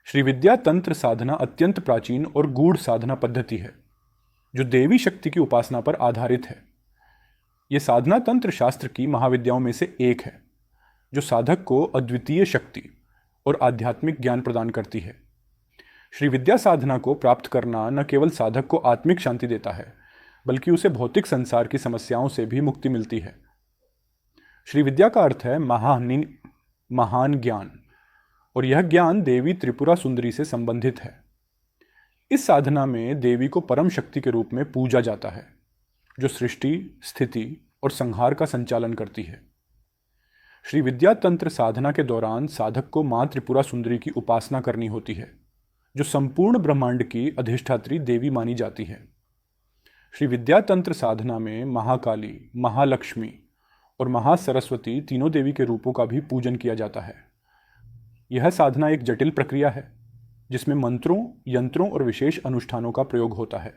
श्री विद्या तंत्र साधना अत्यंत प्राचीन और गूढ़ साधना पद्धति है जो देवी शक्ति की उपासना पर आधारित है। यह साधना तंत्र शास्त्र की महाविद्याओं में से एक है जो साधक को अद्वितीय शक्ति और आध्यात्मिक ज्ञान प्रदान करती है। श्री विद्या साधना को प्राप्त करना न केवल साधक को आत्मिक शांति देता है बल्कि उसे भौतिक संसार की समस्याओं से भी मुक्ति मिलती है। श्री विद्या का अर्थ है महान ज्ञान, और यह ज्ञान देवी त्रिपुरा सुंदरी से संबंधित है। इस साधना में देवी को परम शक्ति के रूप में पूजा जाता है जो सृष्टि, स्थिति और संहार का संचालन करती है। श्री विद्या तंत्र साधना के दौरान साधक को मां त्रिपुरा सुंदरी की उपासना करनी होती है जो संपूर्ण ब्रह्मांड की अधिष्ठात्री देवी मानी जाती है। श्री विद्या तंत्र साधना में महाकाली, महालक्ष्मी और महासरस्वती तीनों देवी के रूपों का भी पूजन किया जाता है। यह साधना एक जटिल प्रक्रिया है जिसमें मंत्रों, यंत्रों और विशेष अनुष्ठानों का प्रयोग होता है।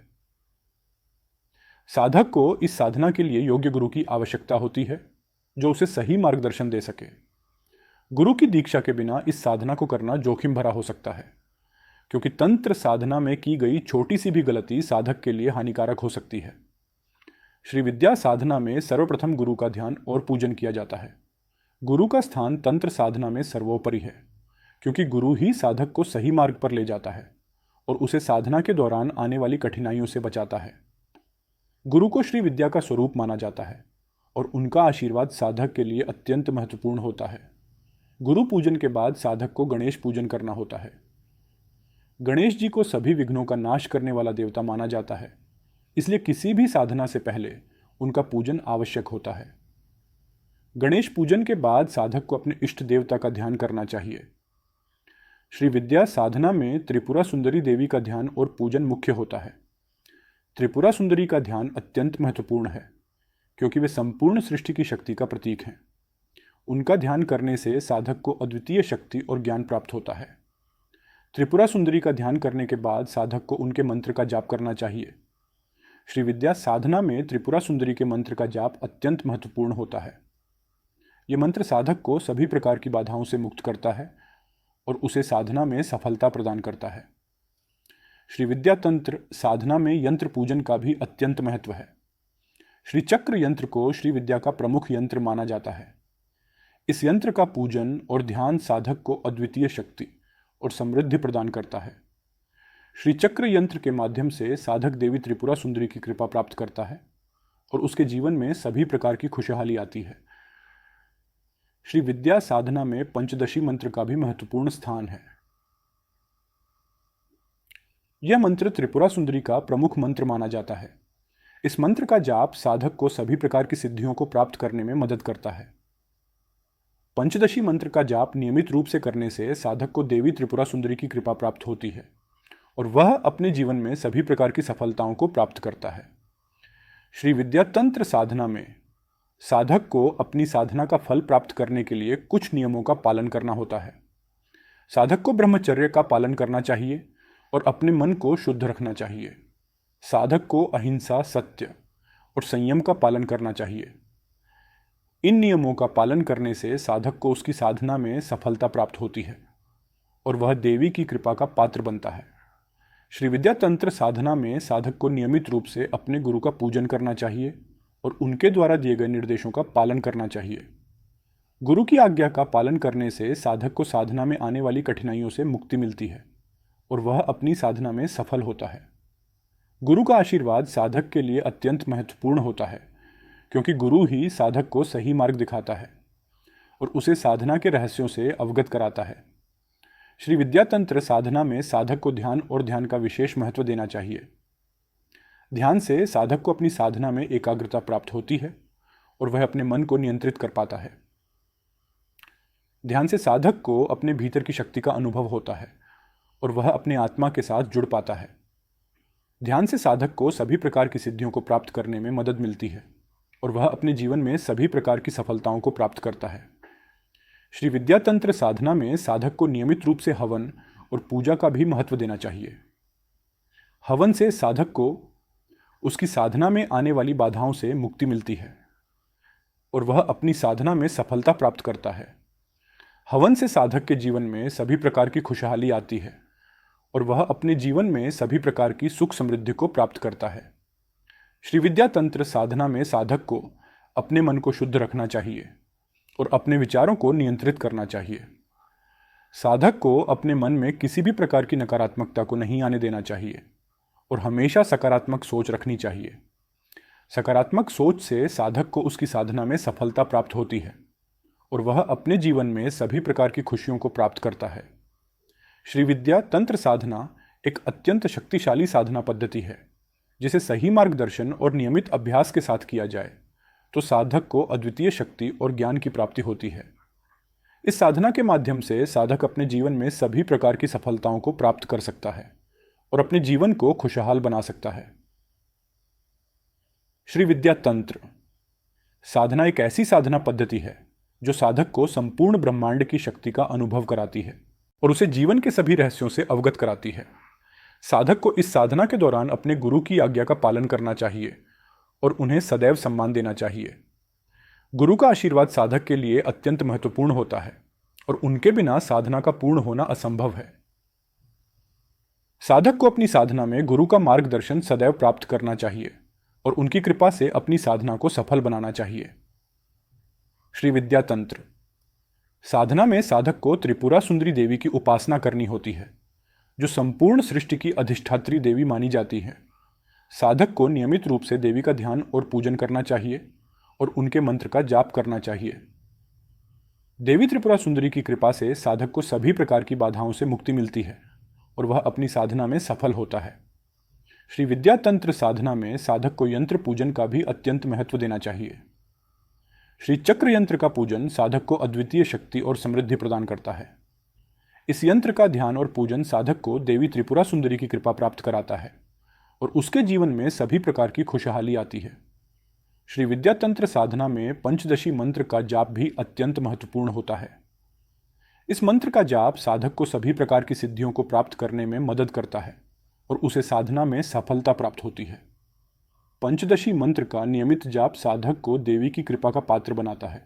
साधक को इस साधना के लिए योग्य गुरु की आवश्यकता होती है जो उसे सही मार्गदर्शन दे सके। गुरु की दीक्षा के बिना इस साधना को करना जोखिम भरा हो सकता है क्योंकि तंत्र साधना में की गई छोटी सी भी गलती साधक के लिए हानिकारक हो सकती है। श्री विद्या साधना में सर्वप्रथम गुरु का ध्यान और पूजन किया जाता है। गुरु का स्थान तंत्र साधना में सर्वोपरि है क्योंकि गुरु ही साधक को सही मार्ग पर ले जाता है और उसे साधना के दौरान आने वाली कठिनाइयों से बचाता है। गुरु को श्री विद्या का स्वरूप माना जाता है और उनका आशीर्वाद साधक के लिए अत्यंत महत्वपूर्ण होता है। गुरु पूजन के बाद साधक को गणेश पूजन करना होता है। गणेश जी को सभी विघ्नों का नाश करने वाला देवता माना जाता है, इसलिए किसी भी साधना से पहले उनका पूजन आवश्यक होता है। गणेश पूजन के बाद साधक को अपने इष्ट देवता का ध्यान करना चाहिए। श्री विद्या साधना में त्रिपुरा सुंदरी देवी का ध्यान और पूजन मुख्य होता है। त्रिपुरा सुंदरी का ध्यान अत्यंत महत्वपूर्ण है क्योंकि वे संपूर्ण सृष्टि की शक्ति का प्रतीक हैं। उनका ध्यान करने से साधक को अद्वितीय शक्ति और ज्ञान प्राप्त होता है। त्रिपुरा सुंदरी का ध्यान करने के बाद साधक को उनके मंत्र का जाप करना चाहिए। श्री विद्या साधना में त्रिपुरा सुंदरी के मंत्र का जाप अत्यंत महत्वपूर्ण होता है। यह मंत्र साधक को सभी प्रकार की बाधाओं से मुक्त करता है और उसे साधना में सफलता प्रदान करता है। श्री विद्या तंत्र साधना में यंत्र पूजन का भी अत्यंत महत्व है। श्री चक्र यंत्र को श्री विद्या का प्रमुख यंत्र माना जाता है। इस यंत्र का पूजन और ध्यान साधक को अद्वितीय शक्ति और समृद्धि प्रदान करता है। श्री चक्र यंत्र के माध्यम से साधक देवी त्रिपुरा सुंदरी की कृपा प्राप्त करता है और उसके जीवन में सभी प्रकार की खुशहाली आती है। श्री विद्या साधना में पंचदशी मंत्र का भी महत्वपूर्ण स्थान है। यह मंत्र त्रिपुरा सुंदरी का प्रमुख मंत्र माना जाता है। इस मंत्र का जाप साधक को सभी प्रकार की सिद्धियों को प्राप्त करने में मदद करता है। पंचदशी मंत्र का जाप नियमित रूप से करने से साधक को देवी त्रिपुरा सुंदरी की कृपा प्राप्त होती है और वह अपने जीवन में सभी प्रकार की सफलताओं को प्राप्त करता है। श्री विद्या तंत्र साधना में साधक को अपनी साधना का फल प्राप्त करने के लिए कुछ नियमों का पालन करना होता है। साधक को ब्रह्मचर्य का पालन करना चाहिए और अपने मन को शुद्ध रखना चाहिए। साधक को अहिंसा, सत्य और संयम का पालन करना चाहिए। इन नियमों का पालन करने से साधक को उसकी साधना में सफलता प्राप्त होती है और वह देवी की कृपा का पात्र बनता है। श्री विद्या तंत्र साधना में साधक को नियमित रूप से अपने गुरु का पूजन करना चाहिए और उनके द्वारा दिए गए निर्देशों का पालन करना चाहिए। गुरु की आज्ञा का पालन करने से साधक को साधना में आने वाली कठिनाइयों से मुक्ति मिलती है और वह अपनी साधना में सफल होता है। गुरु का आशीर्वाद साधक के लिए अत्यंत महत्वपूर्ण होता है क्योंकि गुरु ही साधक को सही मार्ग दिखाता है और उसे साधना के रहस्यों से अवगत कराता है। श्री विद्या तंत्र साधना में साधक को ध्यान और ध्यान का विशेष महत्व देना चाहिए। ध्यान से साधक को अपनी साधना में एकाग्रता प्राप्त होती है और वह अपने मन को नियंत्रित कर पाता है। ध्यान से साधक को अपने भीतर की शक्ति का अनुभव होता है और वह अपने आत्मा के साथ जुड़ पाता है। ध्यान से साधक को सभी प्रकार की सिद्धियों को प्राप्त करने में मदद मिलती है और वह अपने जीवन में सभी प्रकार की सफलताओं को प्राप्त करता है। श्री विद्या तंत्र साधना में साधक को नियमित रूप से हवन और पूजा का भी महत्व देना चाहिए। हवन से साधक को उसकी साधना में आने वाली बाधाओं से मुक्ति मिलती है और वह अपनी साधना में सफलता प्राप्त करता है। हवन से साधक के जीवन में सभी प्रकार की खुशहाली आती है और वह अपने जीवन में सभी प्रकार की सुख समृद्धि को प्राप्त करता है। श्री विद्या तंत्र साधना में साधक को अपने मन को शुद्ध रखना चाहिए और अपने विचारों को नियंत्रित करना चाहिए। साधक को अपने मन में किसी भी प्रकार की नकारात्मकता को नहीं आने देना चाहिए और हमेशा सकारात्मक सोच रखनी चाहिए। सकारात्मक सोच से साधक को उसकी साधना में सफलता प्राप्त होती है और वह अपने जीवन में सभी प्रकार की खुशियों को प्राप्त करता है। श्री विद्या तंत्र साधना एक अत्यंत शक्तिशाली साधना पद्धति है जिसे सही मार्गदर्शन और नियमित अभ्यास के साथ किया जाए तो साधक को अद्वितीय शक्ति और ज्ञान की प्राप्ति होती है। इस साधना के माध्यम से साधक अपने जीवन में सभी प्रकार की सफलताओं को प्राप्त कर सकता है और अपने जीवन को खुशहाल बना सकता है। श्री विद्या तंत्र साधना एक ऐसी साधना पद्धति है जो साधक को संपूर्ण ब्रह्मांड की शक्ति का अनुभव कराती है और उसे जीवन के सभी रहस्यों से अवगत कराती है। साधक को इस साधना के दौरान अपने गुरु की आज्ञा का पालन करना चाहिए और उन्हें सदैव सम्मान देना चाहिए। गुरु का आशीर्वाद साधक के लिए अत्यंत महत्वपूर्ण होता है और उनके बिना साधना का पूर्ण होना असंभव है। साधक को अपनी साधना में गुरु का मार्गदर्शन सदैव प्राप्त करना चाहिए और उनकी कृपा से अपनी साधना को सफल बनाना चाहिए। श्री विद्या तंत्र साधना में साधक को त्रिपुरा सुंदरी देवी की उपासना करनी होती है जो संपूर्ण सृष्टि की अधिष्ठात्री देवी मानी जाती है। साधक को नियमित रूप से देवी का ध्यान और पूजन करना चाहिए और उनके मंत्र का जाप करना चाहिए। देवी त्रिपुरा सुंदरी की कृपा से साधक को सभी प्रकार की बाधाओं से मुक्ति मिलती है और वह अपनी साधना में सफल होता है। श्री विद्या तंत्र साधना में साधक को यंत्र पूजन का भी अत्यंत महत्व देना चाहिए। श्री चक्र यंत्र का पूजन साधक को अद्वितीय शक्ति और समृद्धि प्रदान करता है। इस यंत्र का ध्यान और पूजन साधक को देवी त्रिपुरा सुंदरी की कृपा प्राप्त कराता है और उसके जीवन में सभी प्रकार की खुशहाली आती है। श्री विद्या तंत्र साधना में पंचदशी मंत्र का जाप भी अत्यंत महत्वपूर्ण होता है। इस मंत्र का जाप साधक को सभी प्रकार की सिद्धियों को प्राप्त करने में मदद करता है और उसे साधना में सफलता प्राप्त होती है। पंचदशी मंत्र का नियमित जाप साधक को देवी की कृपा का पात्र बनाता है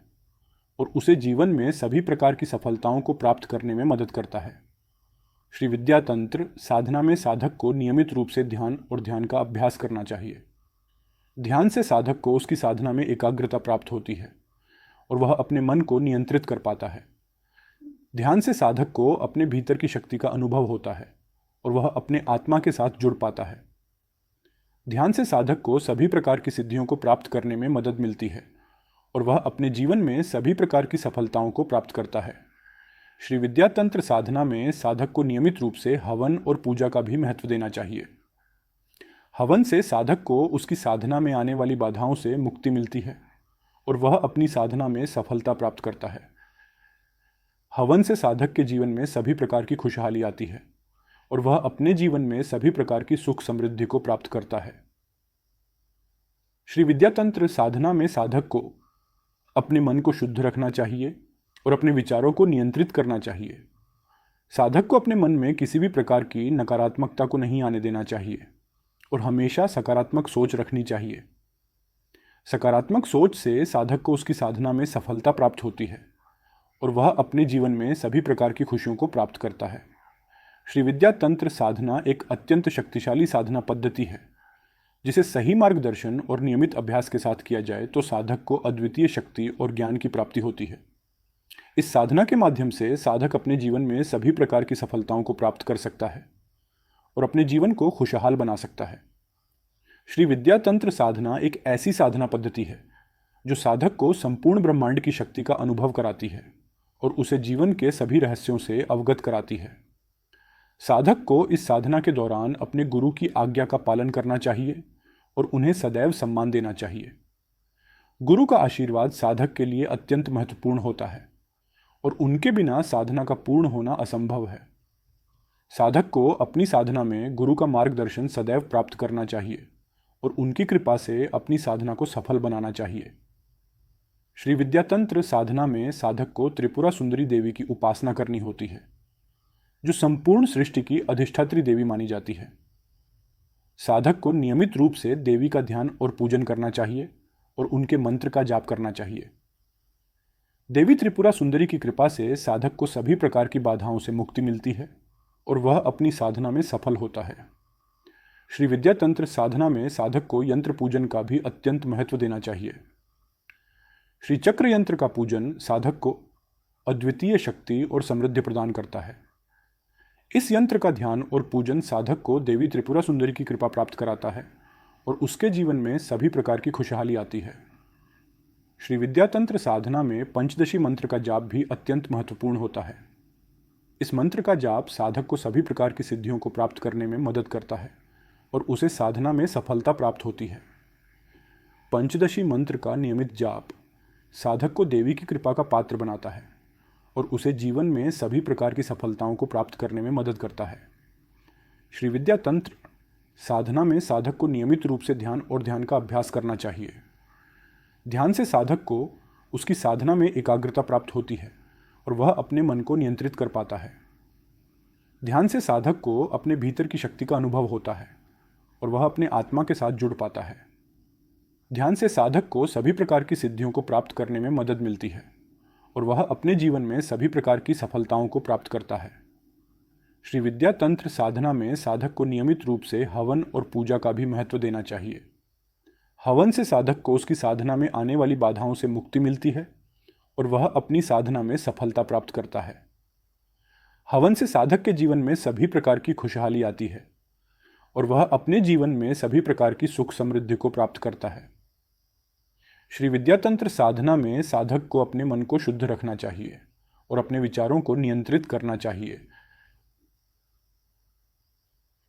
और उसे जीवन में सभी प्रकार की सफलताओं को प्राप्त करने में मदद करता है। श्री विद्या तंत्र साधना में साधक को नियमित रूप से ध्यान और ध्यान का अभ्यास करना चाहिए। ध्यान से साधक को उसकी साधना में एकाग्रता प्राप्त होती है और वह अपने मन को नियंत्रित कर पाता है। ध्यान से साधक को अपने भीतर की शक्ति का अनुभव होता है और वह अपने आत्मा के साथ जुड़ पाता है। ध्यान से साधक को सभी प्रकार की सिद्धियों को प्राप्त करने में मदद मिलती है और वह अपने जीवन में सभी प्रकार की सफलताओं को प्राप्त करता है। श्री विद्या तंत्र साधना में साधक को नियमित रूप से हवन और पूजा का भी महत्व देना चाहिए। हवन से साधक को उसकी साधना में आने वाली बाधाओं से मुक्ति मिलती है और वह अपनी साधना में सफलता प्राप्त करता है। हवन से साधक के जीवन में सभी प्रकार की खुशहाली आती है और वह अपने जीवन में सभी प्रकार की सुख समृद्धि को प्राप्त करता है। श्री विद्या तंत्र साधना में साधक को अपने मन को शुद्ध रखना चाहिए और अपने विचारों को नियंत्रित करना चाहिए। साधक को अपने मन में किसी भी प्रकार की नकारात्मकता को नहीं आने देना चाहिए और हमेशा सकारात्मक सोच रखनी चाहिए। सकारात्मक सोच से साधक को उसकी साधना में सफलता प्राप्त होती है और वह अपने जीवन में सभी प्रकार की खुशियों को प्राप्त करता है। श्री विद्या तंत्र साधना एक अत्यंत शक्तिशाली साधना पद्धति है जिसे सही मार्गदर्शन और नियमित अभ्यास के साथ किया जाए तो साधक को अद्वितीय शक्ति और ज्ञान की प्राप्ति होती है। इस साधना के माध्यम से साधक अपने जीवन में सभी प्रकार की सफलताओं को प्राप्त कर सकता है और अपने जीवन को खुशहाल बना सकता है। श्री विद्या तंत्र साधना एक ऐसी साधना पद्धति है जो साधक को संपूर्ण ब्रह्मांड की शक्ति का अनुभव कराती है और उसे जीवन के सभी रहस्यों से अवगत कराती है। साधक को इस साधना के दौरान अपने गुरु की आज्ञा का पालन करना चाहिए और उन्हें सदैव सम्मान देना चाहिए। गुरु का आशीर्वाद साधक के लिए अत्यंत महत्वपूर्ण होता है और उनके बिना साधना का पूर्ण होना असंभव है। साधक को अपनी साधना में गुरु का मार्गदर्शन सदैव प्राप्त करना चाहिए और उनकी कृपा से अपनी साधना को सफल बनाना चाहिए। श्री विद्या तंत्र साधना में साधक को त्रिपुरा सुंदरी देवी की उपासना करनी होती है जो संपूर्ण सृष्टि की अधिष्ठात्री देवी मानी जाती है। साधक को नियमित रूप से देवी का ध्यान और पूजन करना चाहिए और उनके मंत्र का जाप करना चाहिए। देवी त्रिपुरा सुंदरी की कृपा से साधक को सभी प्रकार की बाधाओं से मुक्ति मिलती है और वह अपनी साधना में सफल होता है। श्री विद्या तंत्र साधना में साधक को यंत्र पूजन का भी अत्यंत महत्व देना चाहिए। श्री चक्र यंत्र का पूजन साधक को अद्वितीय शक्ति और समृद्धि प्रदान करता है। इस यंत्र का ध्यान और पूजन साधक को देवी त्रिपुरा सुंदरी की कृपा प्राप्त कराता है और उसके जीवन में सभी प्रकार की खुशहाली आती है। श्री विद्या तंत्र साधना में पंचदशी मंत्र का जाप भी अत्यंत महत्वपूर्ण होता है। इस मंत्र का जाप साधक को सभी प्रकार की सिद्धियों को प्राप्त करने में मदद करता है और उसे साधना में सफलता प्राप्त होती है। पंचदशी मंत्र का नियमित जाप साधक को देवी की कृपा का पात्र बनाता है और उसे जीवन में सभी प्रकार की सफलताओं को प्राप्त करने में मदद करता है। श्री विद्या तंत्र साधना में साधक को नियमित रूप से ध्यान और ध्यान का अभ्यास करना चाहिए। ध्यान से साधक को उसकी साधना में एकाग्रता प्राप्त होती है और वह अपने मन को नियंत्रित कर पाता है। ध्यान से साधक को अपने भीतर की शक्ति का अनुभव होता है और वह अपने आत्मा के साथ जुड़ पाता है। ध्यान से साधक को सभी प्रकार की सिद्धियों को प्राप्त करने में मदद मिलती है और वह अपने जीवन में सभी प्रकार की सफलताओं को प्राप्त करता है। श्री विद्या तंत्र साधना में साधक को नियमित रूप से हवन और पूजा का भी महत्व देना चाहिए। हवन से साधक को उसकी साधना में आने वाली बाधाओं से मुक्ति मिलती है और वह अपनी साधना में सफलता प्राप्त करता है। हवन से साधक के जीवन में सभी प्रकार की खुशहाली आती है और वह अपने जीवन में सभी प्रकार की सुख समृद्धि को प्राप्त करता है। श्री विद्या तंत्र साधना में साधक को अपने मन को शुद्ध रखना चाहिए और अपने विचारों को नियंत्रित करना चाहिए।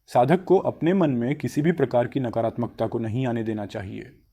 साधक को अपने मन में किसी भी प्रकार की नकारात्मकता को नहीं आने देना चाहिए।